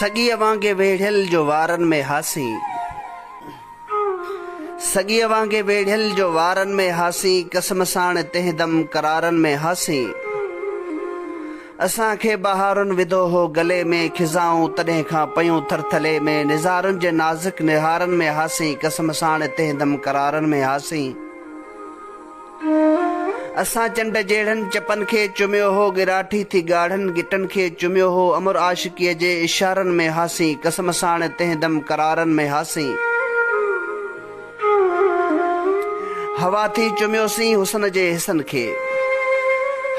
सॻीअ वांगे वेढ़ियल जो वारन में हासी, सॻीअ वांगे वेढ़ियल जो वारन में हासी, कसम साण तंहिं दम करारन में हासी। असांखे बहारुन विधो हो गले में, खिज़ाऊं तॾहिं खां पयूं थरथले में, निज़ारुनि जे नाज़ुक निहारन में हासी, कसम साण तंहिं दम करारन में हासी। असां चंड जहिड़नि चपन खे चुमियो हो, गिराठी थी ॻाढ़नि गिटन खे चुमियो हो, अमुर आशिकीअ जे इशारन में हासी, कसम साण तंहिं दम करारन में हासी। हवा थी चुमियोसीं हुस्न जे हिसन खे,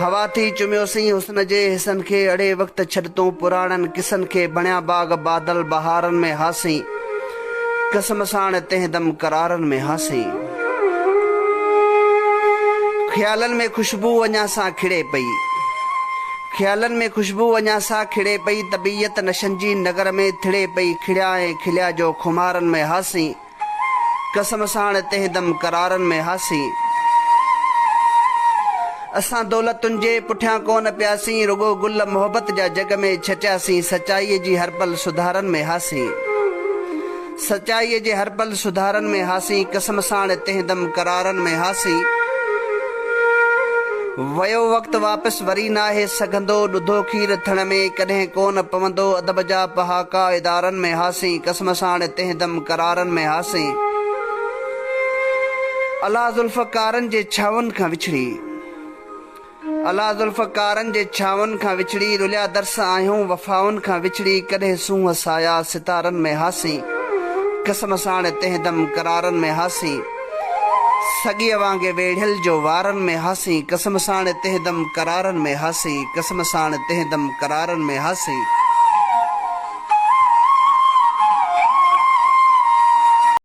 हवा थी चुमियोसीं हुस्न जे हिसन खे, अड़े वक़्त छॾ तूं पुराणनि किसन खे, बणिया बाग बादल बहारन में हासी, कसम साण तंहिं दम करारन में हासी। ख़्यालन में खुशबू अञा सां खिड़े पई, ख़्यालन में खुशबू अञा सां खिड़े पई, तबीयत नशनि जी नगर में थिड़े पई, खिड़िया ऐं खिलिया जो खुमारन में हासी, कसम साण तंहिं दम करारन में हासी। असां दौलतुनि जे पुठियां कोन पियासीं, रुगो गुल मोहब्बत जा जग में छटियासीं, सचाईअ जी हर पल सुधारन में हासी, सचाईअ जे हर पल सुधारन में हासी, कसम साण तंहिं दम करारन में हासी। वयो वक़्तु वापसि वरी नाहे सघंदो, ॾुधो खीर थण में कॾहिं कोन पवंदो, अदब जा पहाका इदारन में हासी, कसम साण तंहिं दम करारन में हासी। अला ज़ुल्फ़कारनि जे छावनि खां विछड़ी, अला ज़ुल्फ़कारनि जे छावनि खां विछड़ी, रुलिया दर्स आहियूं वफ़ाउनि खां विछड़ी, कॾहिं सूंहं साया सितारनि में हासी, कसम साण तंहिं दम करारन में हासी। सॻीअ वांगे वेढ़ियल जो वारन में हासी, कसम साण तंहिं दम करारन में हासी, कसम साण तंहिं दम करारन में हासी।